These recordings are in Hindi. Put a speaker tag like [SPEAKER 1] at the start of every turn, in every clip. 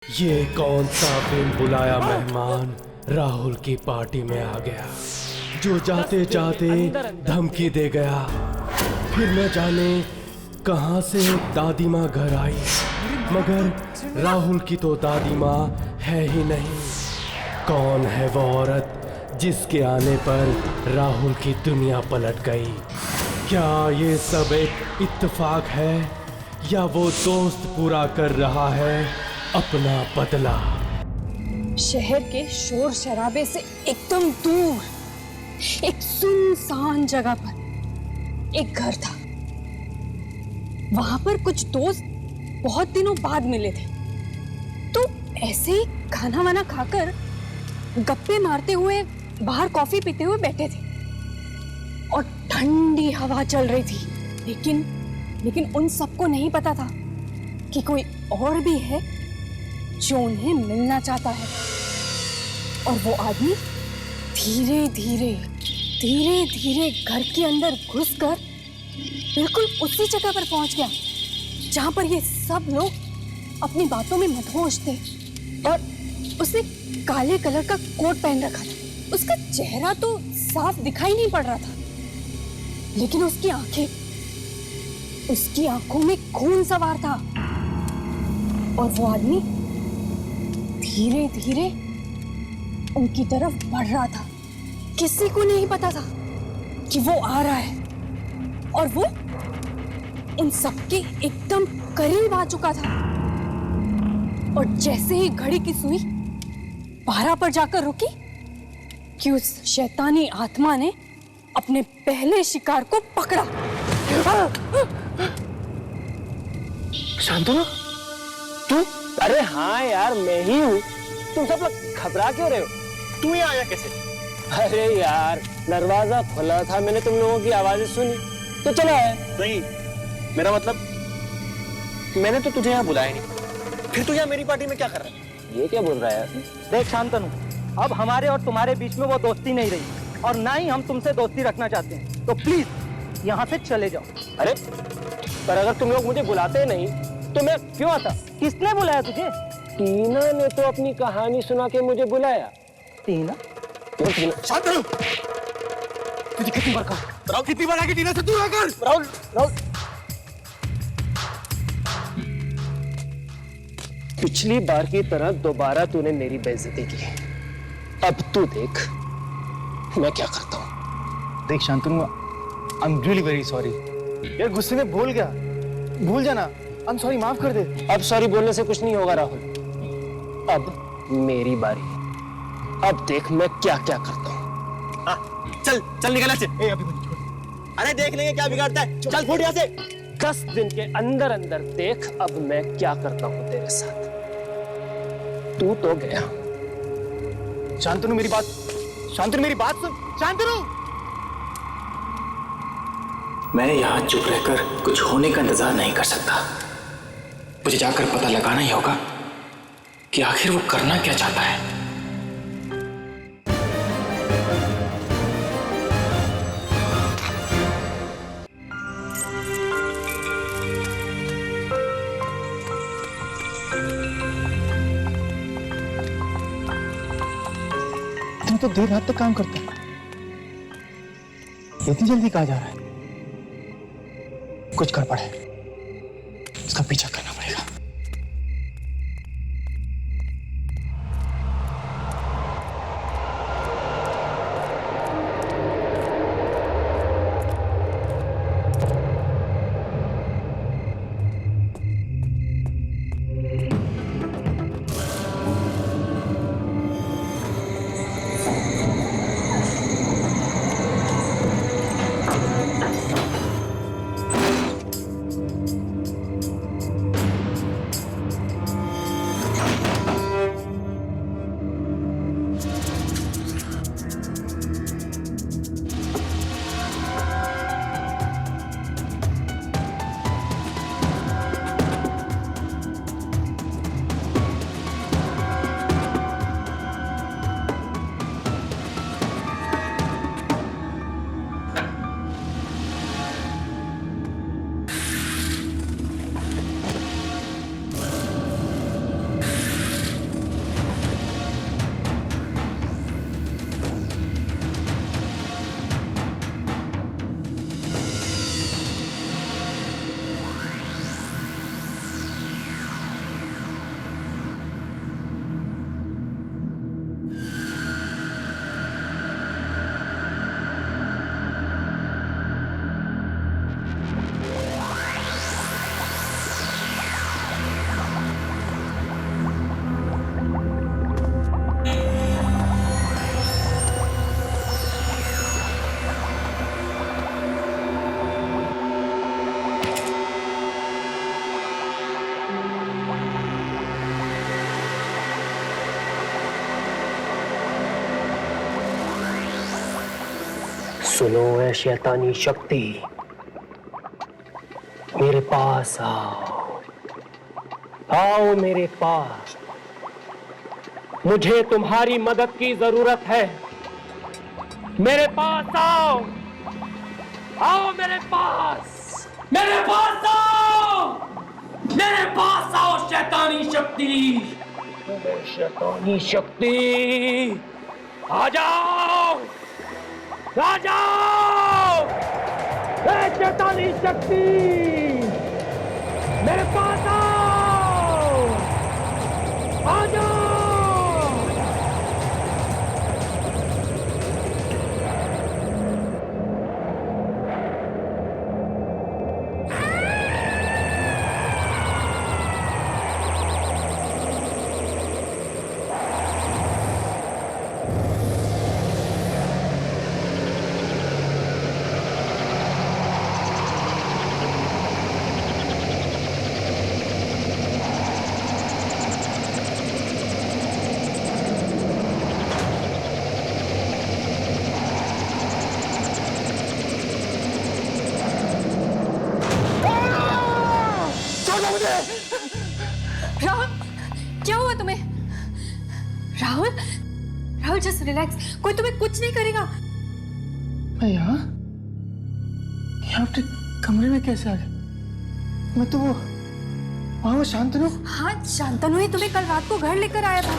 [SPEAKER 1] ये कौन सा बिन बुलाया मेहमान राहुल की पार्टी में आ गया, जो जाते जाते धमकी दे गया। फिर न जाने कहां से दादी माँ घर आई, मगर राहुल की तो दादी माँ है ही नहीं। कौन है वो औरत जिसके आने पर राहुल की दुनिया पलट गई? क्या ये सब एक इत्तेफाक है या वो दोस्त पूरा कर रहा है अपना बदला?
[SPEAKER 2] शहर के शोर शराबे से एकदम दूर एक सुनसान जगह पर एक घर था। वहां पर कुछ दोस्त बहुत दिनों बाद मिले थे, तो ऐसे ही खाना वाना खाकर गप्पे मारते हुए बाहर कॉफी पीते हुए बैठे थे और ठंडी हवा चल रही थी। लेकिन उन सबको नहीं पता था कि कोई और भी है जो उन्हें मिलना चाहता है। और वो आदमी धीरे धीरे घर के अंदर घुसकर बिल्कुल उसी जगह पर पहुंच गया जहां पर ये सब लोग अपनी बातों में मदहोश थे। और उसने काले कलर का कोट पहन रखा था। उसका चेहरा तो साफ दिखाई नहीं पड़ रहा था, लेकिन उसकी आंखों में खून सवार था। और वो आदमी धीरे धीरे उनकी तरफ बढ़ रहा था। किसी को नहीं पता था कि वो आ रहा है, और वो इन सबके एकदम करीब आ चुका था। और जैसे ही घड़ी की सुई 12 पर जाकर रुकी कि उस शैतानी आत्मा ने अपने पहले शिकार को पकड़ा।
[SPEAKER 3] शांतनु, तू? अरे हाँ यार, मैं ही हूँ। तुम सब लोग घबरा क्यों रहे हो?
[SPEAKER 4] तू यहाँ आया कैसे?
[SPEAKER 3] अरे यार, दरवाजा खुला था, मैंने तुम लोगों की आवाजें सुनी तो चला आया।
[SPEAKER 4] नहीं, मेरा मतलब मैंने तो तुझे यहाँ बुलाया नहीं। फिर तू यहाँ मेरी पार्टी में क्या कर रहा है?
[SPEAKER 3] ये क्या बोल रहा है यार?
[SPEAKER 5] देख शांतनु, अब हमारे और तुम्हारे बीच में वो दोस्ती नहीं रही और ना ही हम तुमसे दोस्ती रखना चाहते हैं, तो प्लीज यहाँ से चले जाओ।
[SPEAKER 3] अरे पर अगर तुम लोग मुझे बुलाते नहीं तो मैं क्यों आता?
[SPEAKER 5] किसने बुलाया तुझे?
[SPEAKER 3] टीना ने तो अपनी कहानी सुना के मुझे बुलाया।
[SPEAKER 5] टीना?
[SPEAKER 4] शांतनु, तुझे कितनी बार कहा? राहुल, कितनी बार आके टीना से दूर रहकर?
[SPEAKER 3] राहुल, पिछली बार की तरह दोबारा तूने मेरी बेइज्जती की। अब तू देख मैं क्या करता हूँ।
[SPEAKER 6] देख Shantanu, I am really very sorry यार, गुस्से में भूल गया, भूल जाना। आई एम सॉरी, माफ कर दे।
[SPEAKER 3] अब सॉरी बोलने से कुछ नहीं होगा राहुल, अब मेरी बारी। अब देख मैं क्या क्या करता हूँ।
[SPEAKER 4] चल चल निकल से। अभी मुझे छोड़। अरे देख लेंगे क्या बिगाड़ता है। चल फुट यहाँ से।
[SPEAKER 3] 10 दिन के अंदर अंदर देख अब मैं क्या करता हूँ तेरे साथ। तू तो गया।
[SPEAKER 6] शांतनु मेरी बात सुन। शांतनु,
[SPEAKER 7] मैं यहाँ चुप रहकर कुछ होने का इंतजार नहीं कर सकता। मुझे जाकर पता लगाना ही होगा कि आखिर वो करना क्या चाहता है।
[SPEAKER 6] तू तो देर रात तक काम करता है, इतनी जल्दी कहाँ जा रहा है? कुछ कर पड़े, इसका पीछा करना पड़ेगा।
[SPEAKER 3] सुनो ऐ शैतानी शक्ति, मेरे पास आओ, आओ मेरे पास। मुझे तुम्हारी मदद की जरूरत है। मेरे पास आओ, आओ मेरे पास, मेरे पास आओ, मेरे पास आओ शैतानी शक्ति, शैतानी शक्ति, आ जाओ, आ जाओ, शैतानी शक्ति, मेरे पास आओ, आ जाओ।
[SPEAKER 2] राहुल, क्या हुआ तुम्हें? राहुल, राहुल जस्ट रिलैक्स, कोई तुम्हें कुछ नहीं करेगा।
[SPEAKER 6] मैं यहाँ अपने कमरे में कैसे आ गया? मैं तो वो शांतनु।
[SPEAKER 2] हाँ, शांतनु ही तुम्हें कल रात को घर लेकर आया था।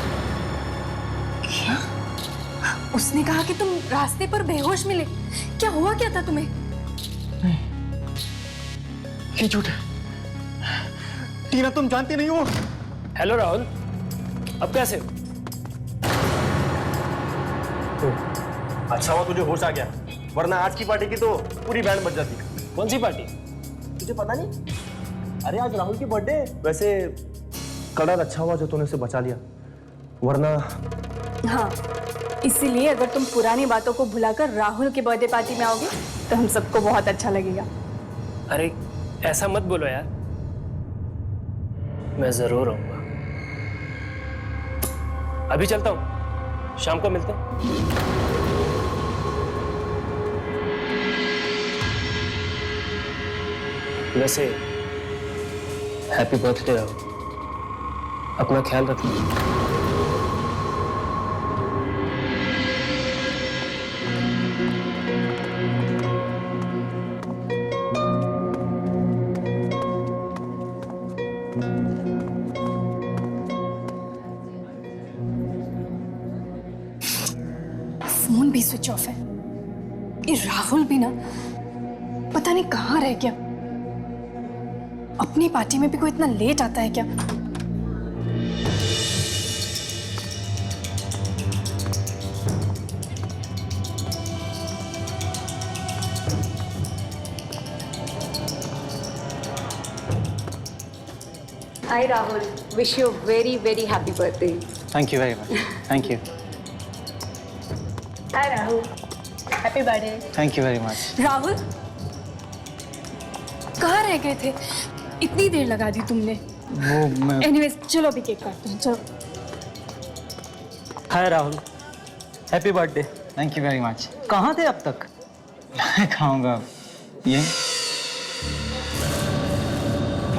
[SPEAKER 6] क्या?
[SPEAKER 2] उसने कहा कि तुम रास्ते पर बेहोश मिले। क्या हुआ क्या था तुम्हें?
[SPEAKER 6] नहीं, ये झूठ है। टीना, तुम जानती नहीं हो।
[SPEAKER 3] हेलो राहुल, अब कैसे हो?
[SPEAKER 4] अच्छा हुआ तुझे होश आ गया, वरना आज की पार्टी की तो पूरी बैंड बज जाती।
[SPEAKER 3] कौन सी पार्टी?
[SPEAKER 4] तुझे पता नहीं? अरे आज राहुल की बर्थडे। वैसे कलर अच्छा हुआ जो तूने उसे बचा लिया, वरना।
[SPEAKER 2] हाँ, इसीलिए अगर तुम पुरानी बातों को भुलाकर राहुल की बर्थडे पार्टी में आओगे तो हम सबको बहुत अच्छा लगेगा।
[SPEAKER 3] अरे ऐसा मत बोलो यार, मैं जरूर आऊंगा। अभी चलता हूं, शाम को मिलते हैं। वैसे हैप्पी बर्थडे राहुल, अपना ख्याल रखना।
[SPEAKER 2] फोन भी स्विच ऑफ है। ये राहुल भी ना पता नहीं कहाँ रह गया। अपनी पार्टी में भी कोई इतना लेट आता है क्या?
[SPEAKER 8] Hi Rahul, wish you a very very happy birthday.
[SPEAKER 6] Thank you very much. Thank you.
[SPEAKER 2] Hi Rahul, happy birthday.
[SPEAKER 6] Thank you very much.
[SPEAKER 2] Rahul, कहाँ रह गए थे? इतनी देर लगा दी तुमने।
[SPEAKER 6] वो मैं
[SPEAKER 2] एनीवेज, चलो अभी केक काटते हैं, चलो।
[SPEAKER 5] Hi Rahul, happy birthday.
[SPEAKER 6] Thank you very much.
[SPEAKER 5] कहाँ थे अब तक?
[SPEAKER 6] मैं खाऊंगा ये।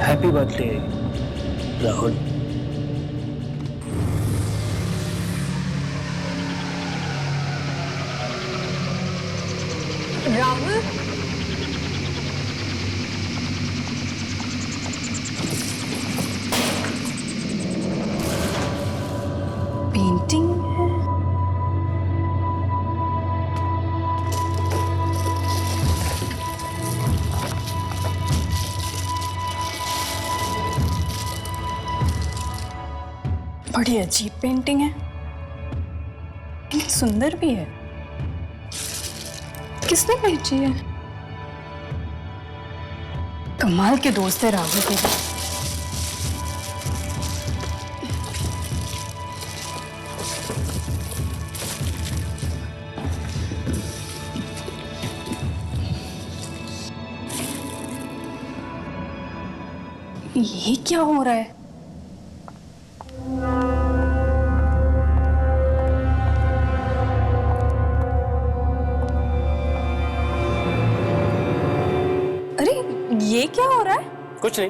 [SPEAKER 3] Happy birthday Rahul.
[SPEAKER 2] Rahul, painting है। बड़ी अजीब पेंटिंग है, लेकिन सुंदर भी है। किसने भेजी है? कमाल के दोस्त है राहुल के। ये क्या हो रहा है?
[SPEAKER 9] कुछ नहीं।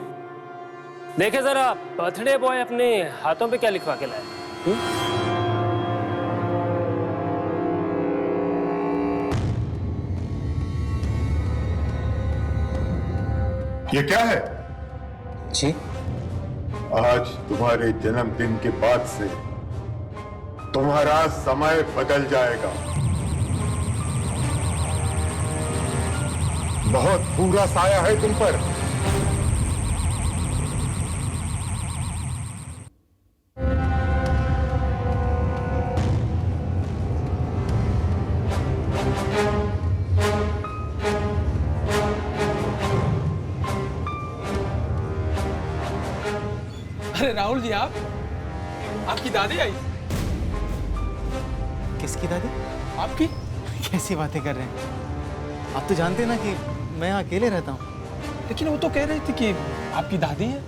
[SPEAKER 9] देखे जरा बर्थडे बॉय अपने हाथों पे क्या लिखवा के लाया।
[SPEAKER 10] ये क्या है?
[SPEAKER 6] जी
[SPEAKER 10] आज तुम्हारे जन्मदिन के बाद से तुम्हारा समय बदल जाएगा। बहुत बुरा साया है तुम पर।
[SPEAKER 11] अरे राहुल जी, आपकी दादी आई।
[SPEAKER 6] किसकी दादी?
[SPEAKER 11] आपकी।
[SPEAKER 6] कैसी बातें कर रहे हैं? आप तो जानते हैं ना कि मैं यहाँ अकेले रहता हूँ।
[SPEAKER 11] लेकिन वो तो कह रही थी कि आपकी दादी है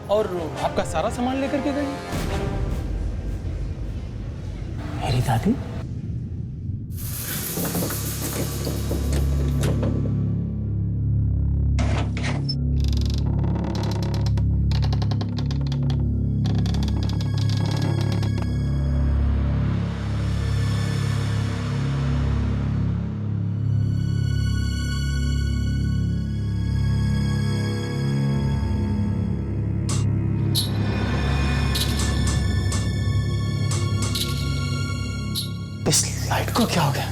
[SPEAKER 11] और आपका सारा सामान लेकर के गई।
[SPEAKER 6] मेरी दादी? इस लाइट को क्या हो गया?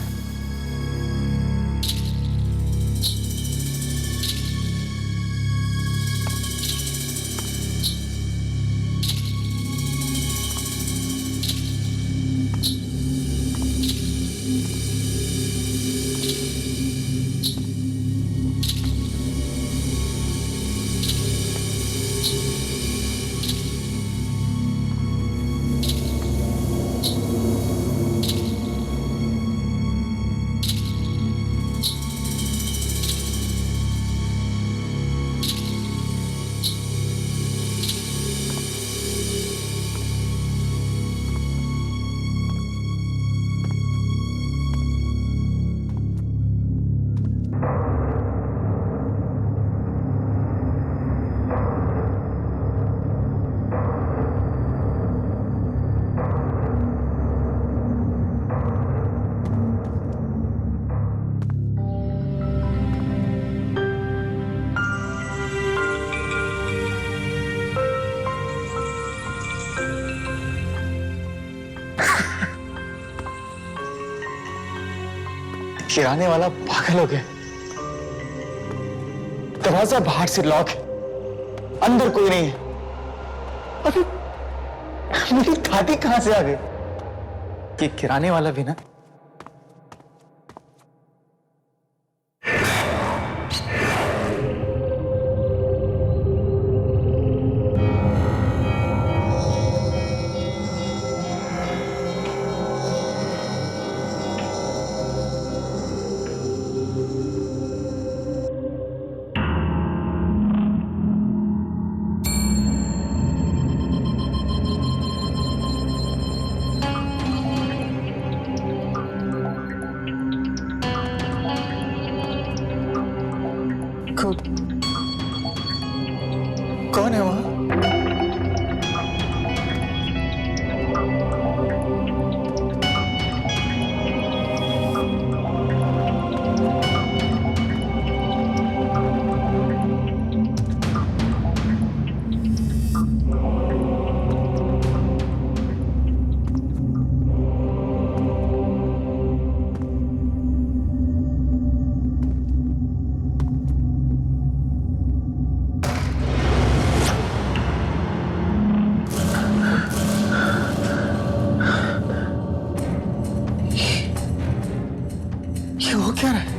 [SPEAKER 6] किराने वाला पागल हो गया। दरवाजा बाहर से लॉक है, अंदर कोई नहीं है। अरे मेरी दादी कहां से आ गई? ये किराने वाला भी ना। कौन है वहां? हो क्या रहा है?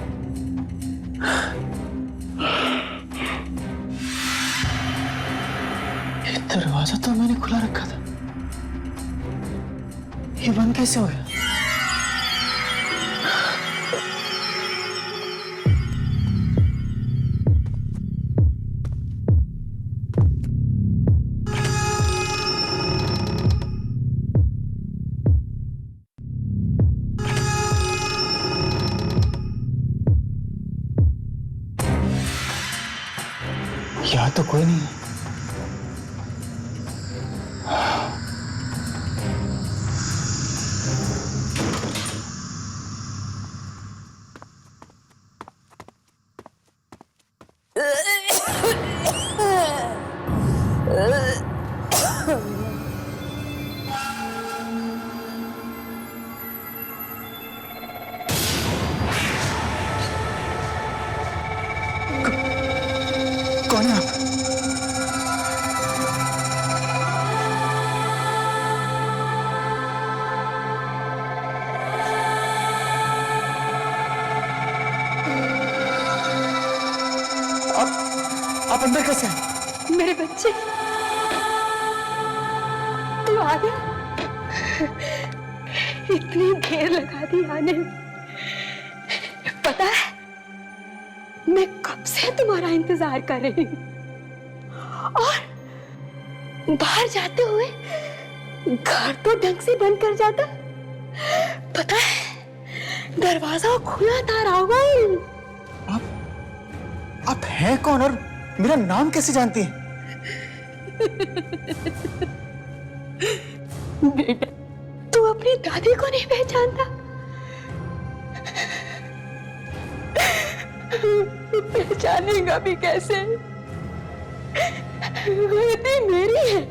[SPEAKER 6] ये दरवाजा तो मैंने खुला रखा था, ये बंद कैसे हो गया? याद तो कोई नहीं है। कौन है आप? आप अंदर कैसे हैं?
[SPEAKER 2] मेरे बच्चे, तू आ गया। इतनी देर लगा दी आने में। पता है मैं कब से तुम्हारा इंतजार कर रही हूँ, और बाहर जाते हुए घर तो ढंग से बंद कर जाता। पता है दरवाजा खुला था राहुल।
[SPEAKER 6] आप हैं कौन और मेरा नाम कैसे जानती हैं?
[SPEAKER 2] बेटा, तू अपनी दादी को नहीं पहचानता? पहचानेगा भी कैसे? बेटी मेरी है।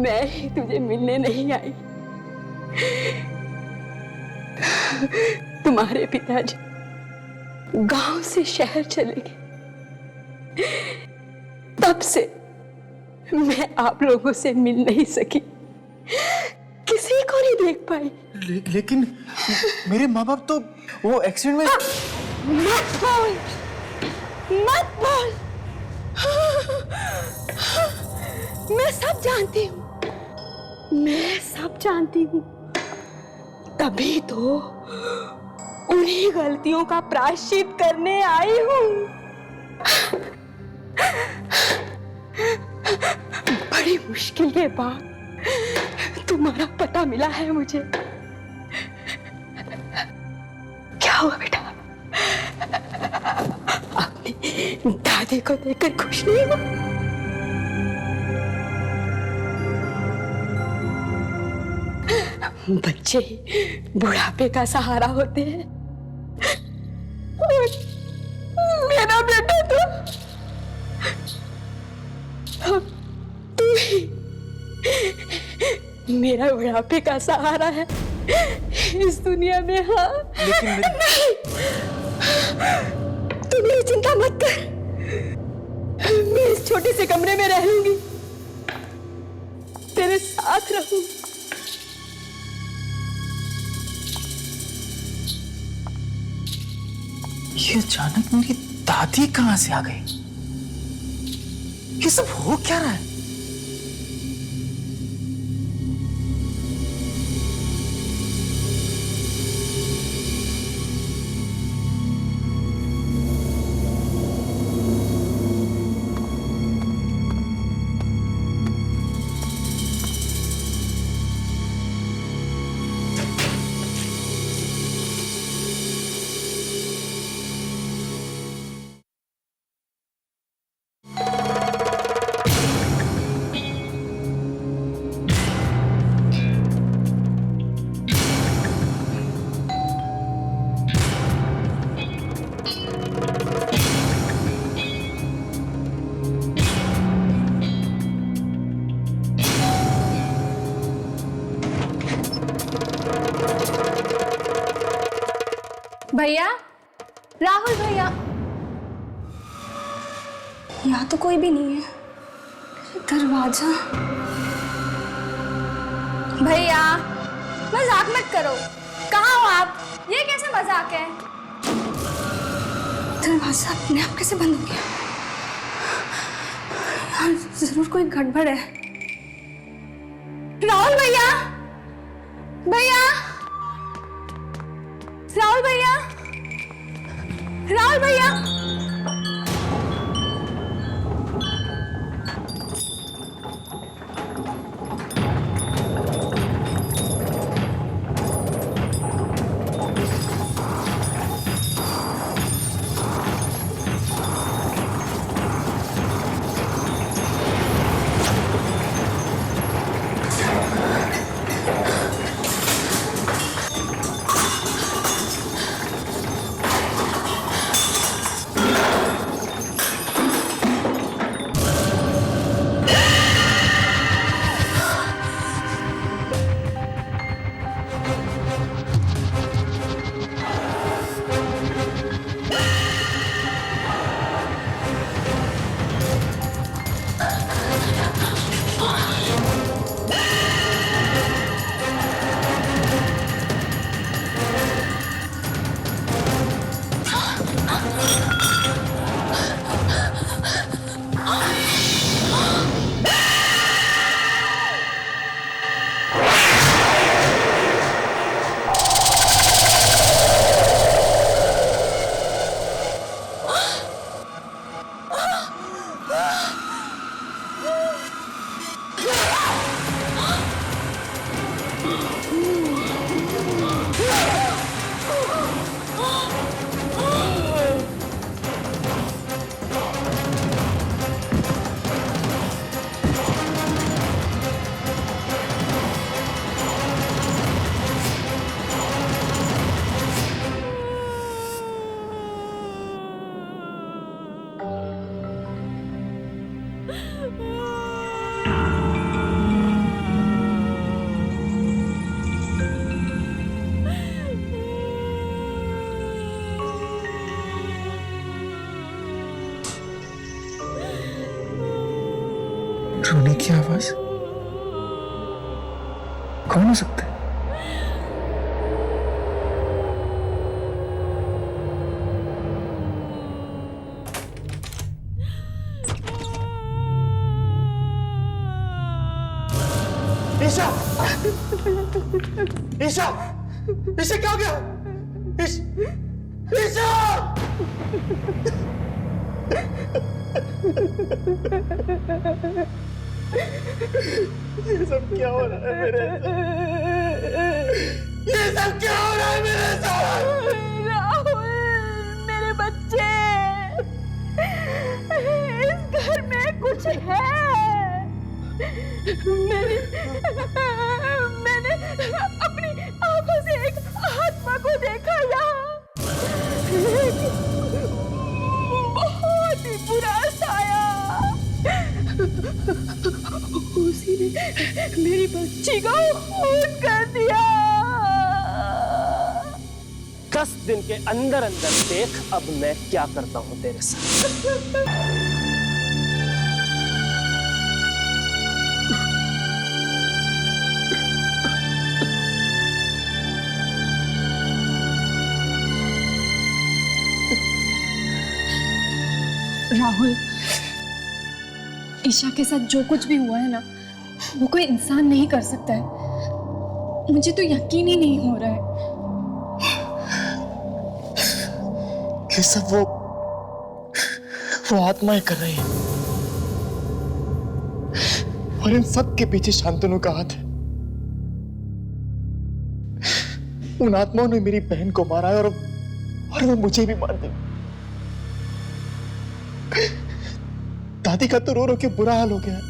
[SPEAKER 2] मैं ही तुझे मिलने नहीं आई। तुम्हारे पिताजी गांव से शहर चले गए, तब से मैं आप लोगों से मिल नहीं सकी, किसी को नहीं देख पाई।
[SPEAKER 6] लेकिन मेरे माँ बाप तो वो एक्सीडेंट में।
[SPEAKER 2] मत बोल, मत बोल। मैं सब जानती हूँ, मैं सब जानती हूँ। तभी तो उन्हीं गलतियों का प्रायश्चित करने आई हूँ। बड़ी मुश्किल के बाद तुम्हारा पता मिला है मुझे। क्या हुआ बेटा? अपनी दादी को देखकर खुश नहीं हुआ? बच्चे बुढ़ापे का सहारा होते हैं, और मेरा बेटा तो तू ही मेरा बुढ़ापे का सहारा है इस दुनिया में। हाँ,
[SPEAKER 6] लेकिन
[SPEAKER 2] नहीं, तू मेरी चिंता मत कर। मैं इस छोटे से कमरे में रह लूंगी, तेरे साथ रहूंगी।
[SPEAKER 6] ये अचानक मेरी दादी कहां से आ गई? ये सब हो क्या रहा है?
[SPEAKER 2] भैया, राहुल भैया। यहाँ तो कोई भी नहीं है। दरवाजा। भैया मजाक मत करो, कहाँ हो आप? ये कैसे मजाक है? दरवाजा अपने आप कैसे बंद हो गया? यहाँ जरूर कोई गड़बड़ है। राहुल भैया, भैया, राहुल भैया, राहुल भैया।
[SPEAKER 6] की आवाज? कौन हो सकता है? ईशा! ईशा! ईशा क्या हो गया? ईशा! ये सब क्या हो रहा है मेरे साथ? ये सब क्या हो रहा है मेरे साथ?
[SPEAKER 2] राहुल, मेरे बच्चे, इस घर में कुछ है। मैंने अपनी आंखों से एक आत्मा को देखा यहाँ, बहुत ही बुरा साया। उसी ने मेरी बच्ची को खून कर दिया।
[SPEAKER 3] 10 दिन के अंदर अंदर देख अब मैं क्या करता हूं तेरे साथ।
[SPEAKER 2] राहुल, ईशा के साथ जो कुछ भी हुआ है ना, वो कोई इंसान नहीं कर सकता है। मुझे तो यकीन ही नहीं हो रहा है।
[SPEAKER 6] ये सब वो आत्माएं कर रही हैं, और इन सब के पीछे शांतनु का हाथ है। उन आत्माओं ने मेरी बहन को मारा है, और वो मुझे भी मार देंगे। दादी का तो रो रो के बुरा हाल हो गया है।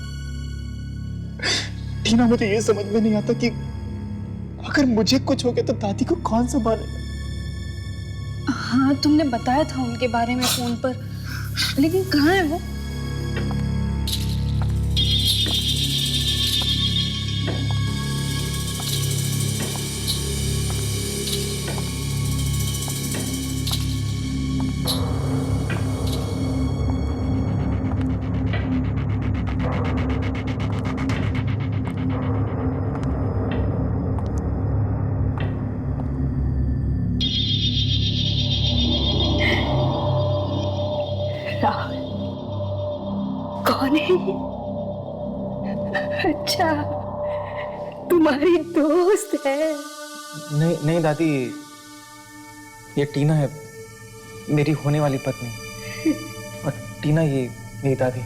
[SPEAKER 6] टीना, मुझे ये समझ में नहीं आता कि अगर मुझे कुछ हो गया तो दादी को कौन संभालेगा?
[SPEAKER 2] हाँ, तुमने बताया था उनके बारे में फोन पर, लेकिन कहाँ है वो? कौन है ये? अच्छा, तुम्हारी दोस्त है?
[SPEAKER 6] नहीं नहीं दादी, ये टीना है, मेरी होने वाली पत्नी। और टीना ये मेरी दादी।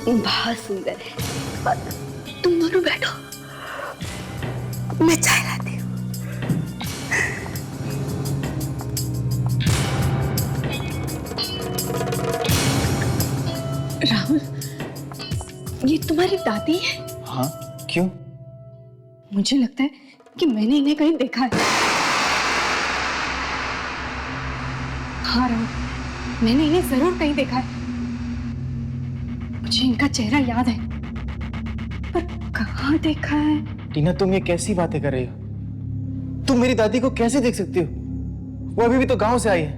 [SPEAKER 2] बहुत सुंदर है। तुम दोनों बैठो, मैं चाय लाती हूँ। राहुल, ये तुम्हारी दादी है?
[SPEAKER 6] हाँ, क्यों?
[SPEAKER 2] मुझे लगता है कि मैंने इन्हें कहीं देखा है। हाँ राहुल, मैंने इन्हें जरूर कहीं देखा है। मुझे इनका चेहरा याद है, पर कहाँ देखा है?
[SPEAKER 6] टीना, तुम ये कैसी बातें कर रही हो? तुम मेरी दादी को कैसे देख सकती हो? वो अभी भी तो गांव से आई है।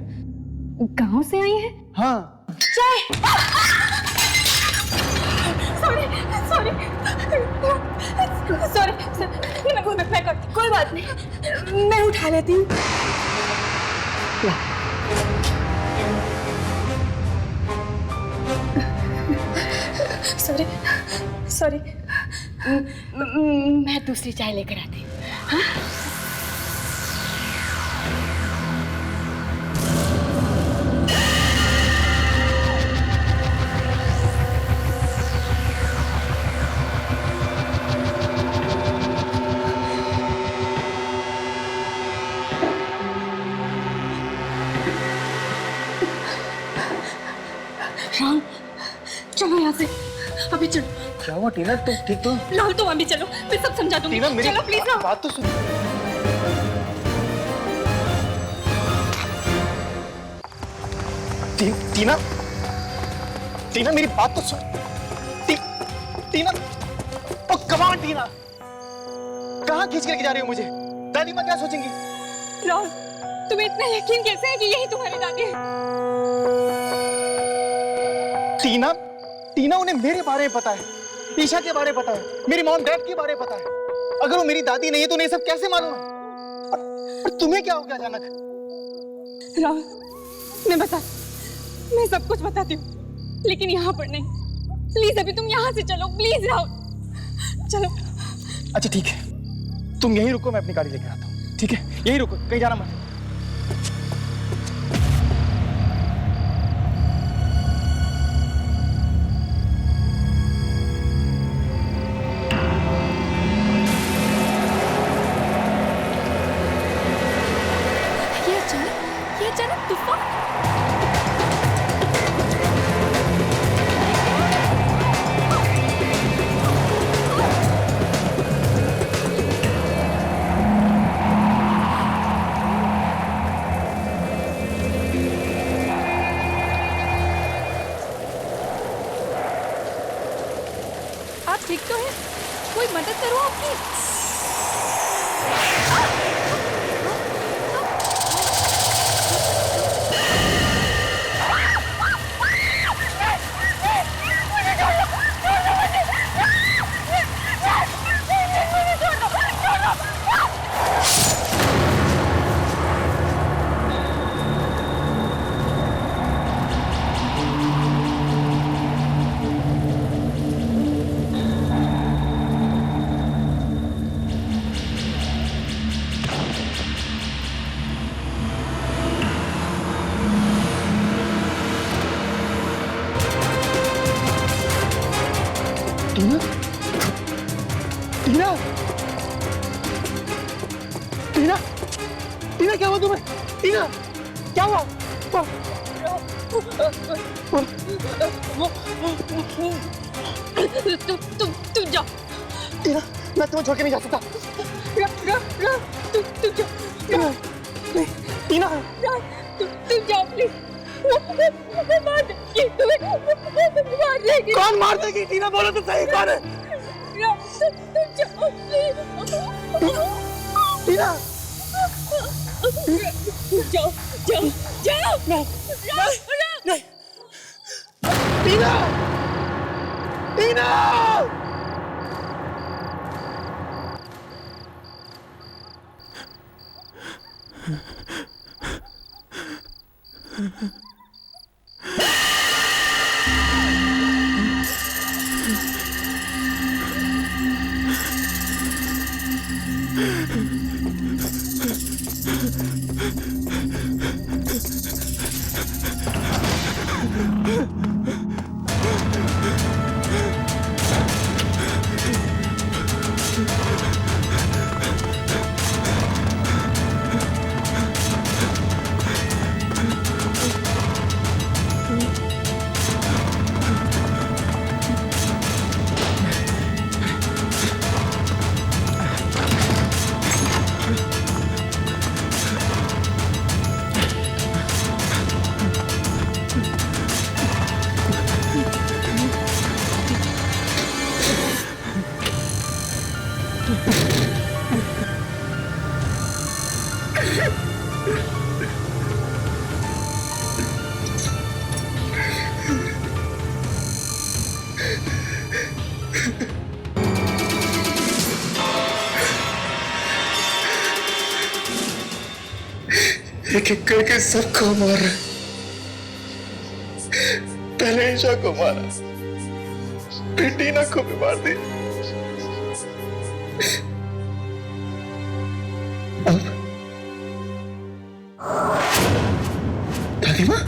[SPEAKER 2] गांव से आई है?
[SPEAKER 6] हाँ।
[SPEAKER 2] चाय। सॉरी सॉरी सॉरी, मैं करती, कोई बात नहीं, मैं उठा लेती हूँ। सॉरी सॉरी, मैं दूसरी चाय लेकर आती हूँ। हाँ? राहुल, चलो यहाँ से, अभी चलो।
[SPEAKER 6] क्या हुआ टीना, तुम ठीक तो?
[SPEAKER 2] राहुल, तुम अभी चलो, मैं सब समझा दूंगी। चलो प्लीज राहुल।
[SPEAKER 6] बात तो सुन। टीना, टीना मेरी बात तो सुन। टीना, ओ कमाल टीना, कहाँ खींच करके जा रही हो मुझे? दादी माँ क्या सोचेंगी?
[SPEAKER 2] राहुल, तुम्हें इतना यकीन कैसे है कि यही तुम्हारी दादी है?
[SPEAKER 6] टीना टीना उन्हें मेरे बारे में पता है, ईशा के बारे में पता है, मेरी मॉम डैड के बारे में पता है। अगर वो मेरी दादी नहीं है तो उन्हें सब कैसे मालूम है? और तुम्हें क्या हो गया अचानक?
[SPEAKER 2] राहुल, मैं सब कुछ बताती हूँ, लेकिन यहाँ पर नहीं। प्लीज अभी तुम यहाँ से चलो, प्लीज राहुल, चलो।
[SPEAKER 6] अच्छा ठीक है, तुम यहीं रुको, मैं अपनी गाड़ी लेकर आता हूँ। ठीक है, यहीं रुको, कहीं जाना मत।
[SPEAKER 2] ये अचानक तूफान।
[SPEAKER 12] आप ठीक तो है? कोई मदद करो आपकी।
[SPEAKER 6] टीना, टीना, टीना, टीना क्या हुआ तुम्हें? टीना, क्या हुआ?
[SPEAKER 2] तुम जाओ।
[SPEAKER 6] टीना, मैं तुम्हें छोड़ के नहीं जा सकता।
[SPEAKER 2] तुम जाओ।
[SPEAKER 6] टीना,
[SPEAKER 2] तुम जाओ प्लीज। मार देगी तुम्हें, मार देगी।
[SPEAKER 6] कौन मार देगी? टीना बोलो तो सही, कौन है?
[SPEAKER 2] तुम जाओ प्लीज।
[SPEAKER 6] टीना,
[SPEAKER 2] जाओ जाओ जाओ।
[SPEAKER 6] नहीं, नहीं, टीना, टीना। एक एक करके सबको मार रहे। पहले ईशा को मारा, फिर टीना को भी मार दी। अब दादी माँ,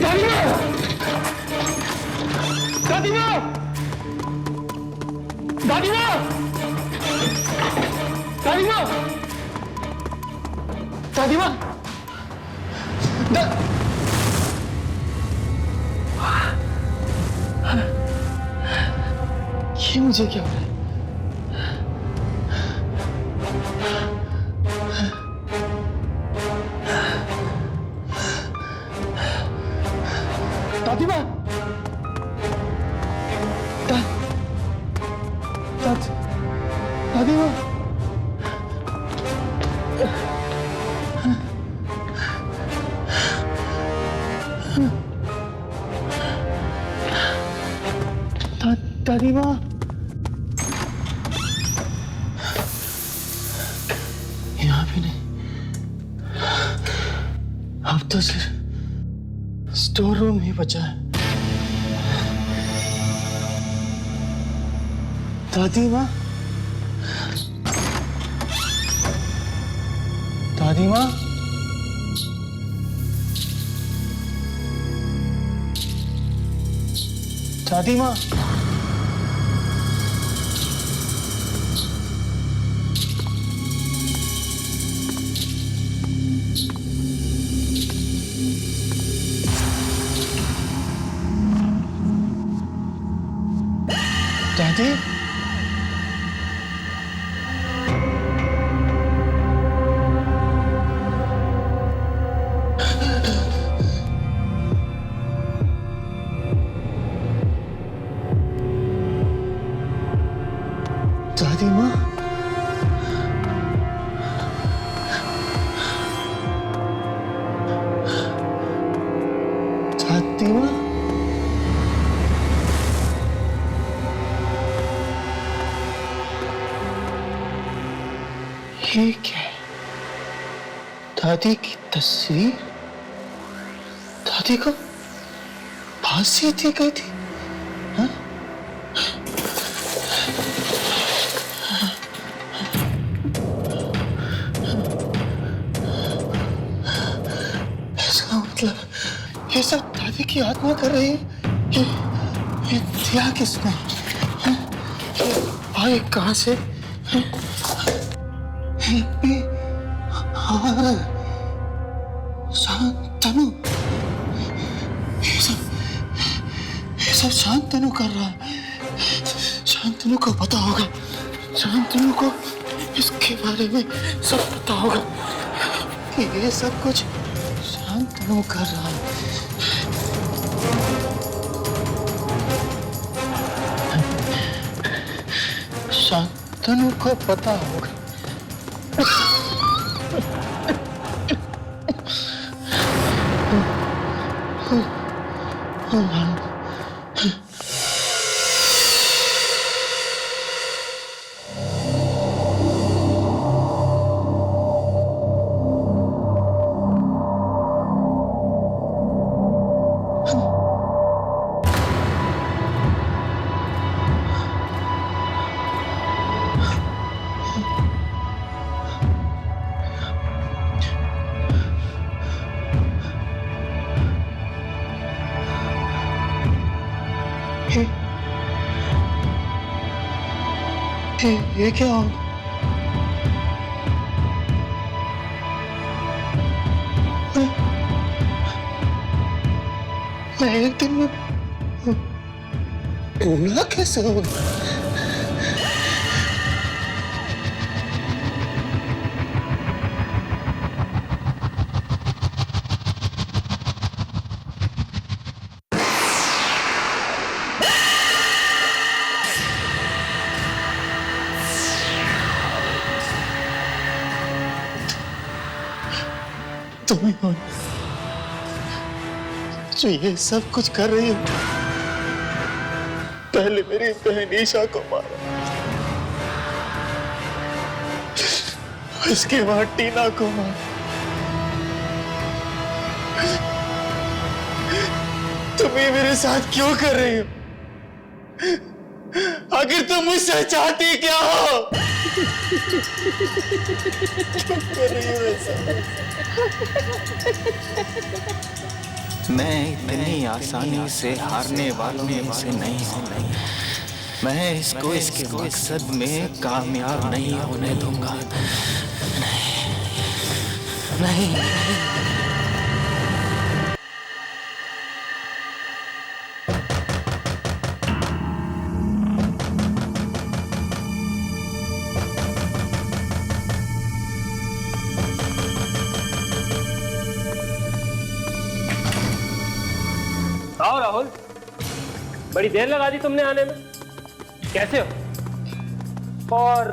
[SPEAKER 6] दादी माँ, दादी माँ, दादी माँ, दादी माँ, दादी माँ, ये मुझे क्या हो रहा है? दादी माँ, दादी माँ, दादी माँ, यहाँ भी नहीं। अब तो सिर्फ स्टोर रूम ही बचा है। दादी माँ, दादी माँ, दादी माँ, दादी, दादी माँ, दादी माँ, ये क्या है? दादी की तस्वीर? दादी को फांसी दी गई थी? हाँ? इसका मतलब ये सब दादी की आत्मा कर रही है। ये दिया किसने? हाँ? ये भाई कहाँ से? शांतनु, ये सब शांतनु कर रहा है। शांतनु को पता होगा, शांतनु को इसके बारे में सब पता होगा। ये सब कुछ शांतनु कर रहा है। शांतनु को पता होगा। ये क्या हो? मैं एक दिन में भूला कैसे हो गया? तुम्हें हो जो ये सब कुछ कर रही हो। पहले मेरी बहन ईशा को मारा, इसके बाद टीना को मारा। तुम ये मेरे साथ क्यों कर रही हो? आखिर तुम मुझसे चाहती क्या हो? क्यों कर रही हो ऐसा?
[SPEAKER 7] मैं इतनी आसानी से हारने वालों में से नहीं हूँ। मैं इसको इसके मकसद में कामयाब नहीं होने दूंगा। नहीं, नहीं।
[SPEAKER 9] आओ राहुल, बड़ी देर लगा दी तुमने आने में। कैसे हो? और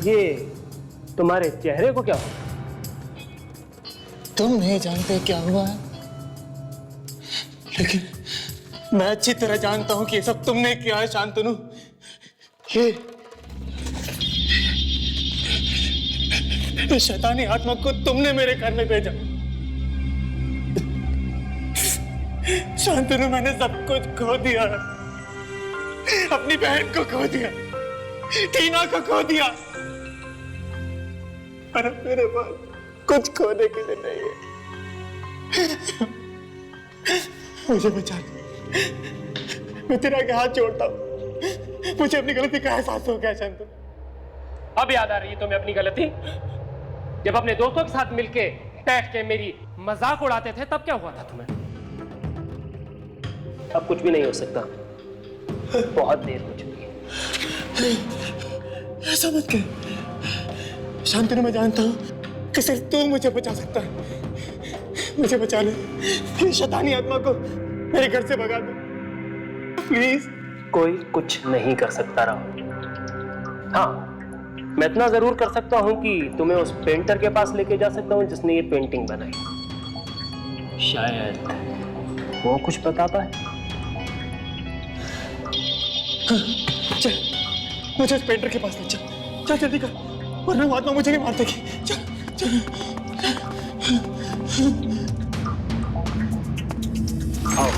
[SPEAKER 9] ये तुम्हारे चेहरे को क्या हुआ?
[SPEAKER 6] तुम नहीं जानते क्या हुआ है, मैं अच्छी तरह जानता हूं कि ये सब तुमने किया है शांतनु। ये शैतानी आत्मा को तुमने मेरे घर में भेजा। शांतनु, मैंने सब कुछ खो दिया है। अपनी बहन को खो दिया, टीना को खो दिया, पर अब मेरे पास कुछ खोने के लिए नहीं है। मुझे बचा ले, मैं तेरा आगे हाथ जोड़ता हूँ। मुझे अपनी गलती का एहसास हो गया शांतनु।
[SPEAKER 9] अब याद आ रही है तुम्हें अपनी गलती? जब अपने दोस्तों के साथ मिलके बैठ के मेरी मजाक उड़ाते थे तब क्या हुआ था तुम्हें?
[SPEAKER 3] अब कुछ भी नहीं हो सकता, बहुत देर हो चुकी है।
[SPEAKER 6] ऐसा मत कह शांतनु, मैं जानता हूँ कि सिर्फ तू मुझे बचा सकता है। मुझे बचा ले, शैतानी आत्मा को मेरे घर से भगा दे प्लीज।
[SPEAKER 3] कोई कुछ नहीं कर सकता राहुल। हाँ, मैं इतना जरूर कर सकता हूं कि तुम्हें उस पेंटर के पास लेके जा सकता हूं जिसने ये पेंटिंग बनाई। शायद वो कुछ बता पाए।
[SPEAKER 6] चल, मुझे उस पेंटर के पास ले चल। चल जल्दी कर, वरना वो आत्मा मुझे नहीं मार देगी। चल चल।
[SPEAKER 3] आओ।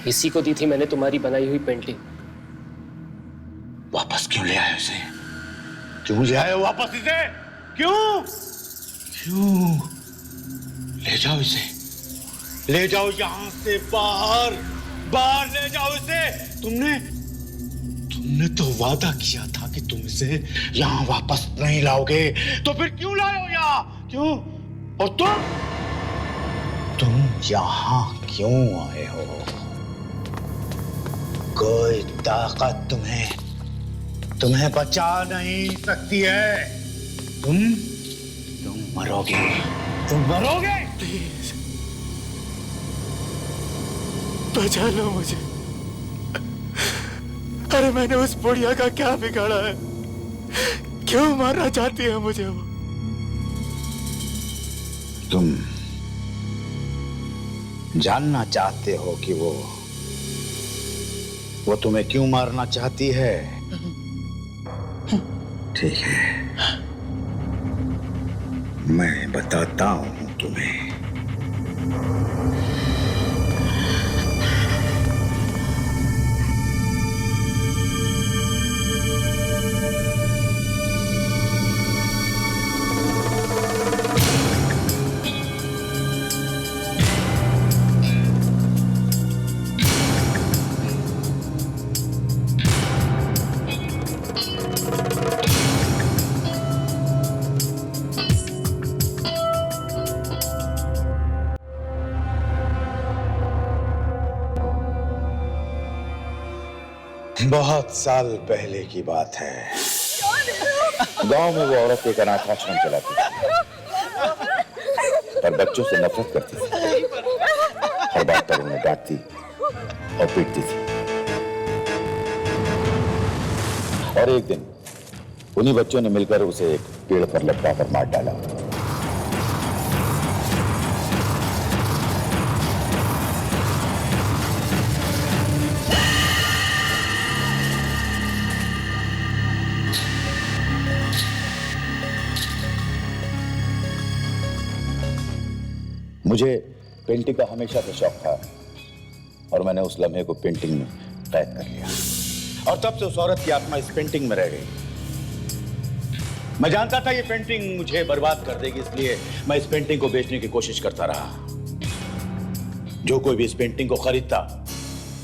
[SPEAKER 3] इसी को दी थी मैंने तुम्हारी बनाई हुई पेंटिंग।
[SPEAKER 6] वापस क्यों ले आए उसे? क्यों ले आए वापस इसे? क्यों? क्यों? ले जाओ इसे, ले जाओ यहां से बाहर, बाहर ले जाओ इसे। तुमने तो वादा किया था कि तुम इसे यहां वापस नहीं लाओगे, तो फिर क्यों लाए हो यहाँ? क्यों? और तुम यहां क्यों आए हो? कोई ताकत तुम्हें बचा नहीं सकती है। तुम मरोगे, तुम मरोगे। प्लीज बचा लो मुझे। अरे मैंने उस बुढ़िया का क्या बिगाड़ा है? क्यों मारना चाहती है मुझे वो? तुम जानना चाहते हो कि वो तुम्हें क्यों मारना चाहती है? ठीक है, मैं बताता हूं तुम्हें। बहुत साल पहले की बात है। गांव में वो औरत एक अनाथाश्रम चलाती थी, पर बच्चों से नफरत करती थी। हर बात पर उन्हें डांटती और पीटती थी। और एक दिन उन्हीं बच्चों ने मिलकर उसे एक पेड़ पर लटका कर मार डाला। मुझे पेंटिंग का हमेशा से शौक था और मैंने उस लम्हे को पेंटिंग में कैद कर लिया। और तब से उस औरत की आत्मा इस पेंटिंग में रह गई। मैं जानता था ये पेंटिंग मुझे बर्बाद कर देगी, इसलिए मैं इस पेंटिंग को बेचने की कोशिश करता रहा। जो कोई भी इस पेंटिंग को खरीदता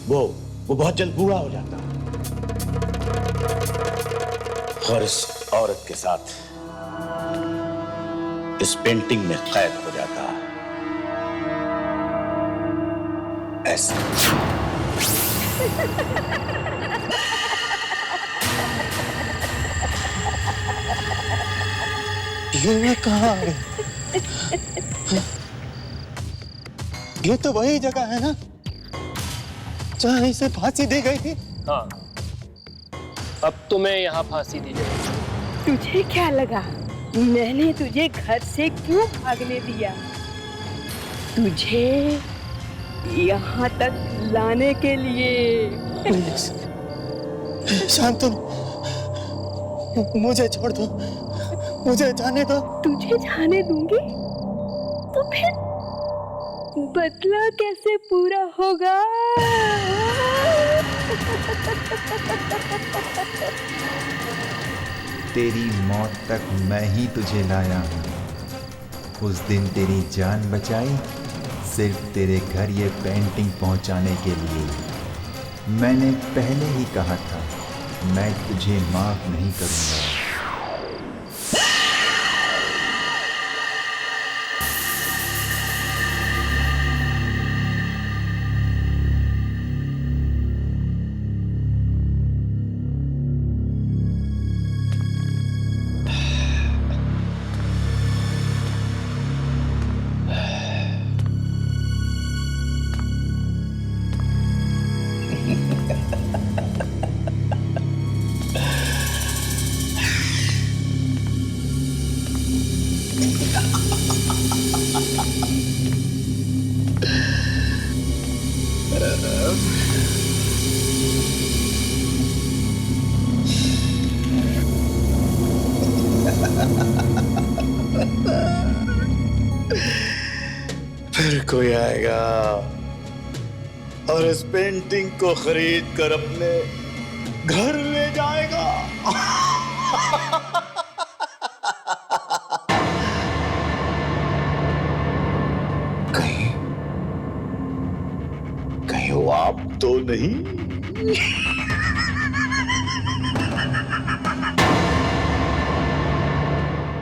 [SPEAKER 6] वो बहुत जल्द बूढ़ा हो जाता। और इस औरत के साथ इस पेंटिंग में कैद हो जाता। ऐसा
[SPEAKER 7] ये कहाँ है? ये तो वही जगह है ना जहाँ इसे फांसी दी गई थी।
[SPEAKER 3] हाँ, अब तुम्हें यहाँ फांसी दी जाएगी।
[SPEAKER 13] तुझे क्या लगा मैंने तुझे घर से क्यों भागने दिया? तुझे यहाँ तक लाने के लिए।
[SPEAKER 7] शांतनु, मुझे छोड़ दो, मुझे जाने दो।
[SPEAKER 13] तुझे जाने दूंगी तो फिर बदला कैसे पूरा होगा?
[SPEAKER 14] तेरी मौत तक मैं ही तुझे लाया हूँ। उस दिन तेरी जान बचाई सिर्फ तेरे घर ये पेंटिंग पहुँचाने के लिए। मैंने पहले ही कहा था मैं तुझे माफ नहीं करूँगा।
[SPEAKER 6] फिर कोई आएगा और इस पेंटिंग को खरीद कर अपने घर ले जाएगा। कहीं वो आप तो नहीं?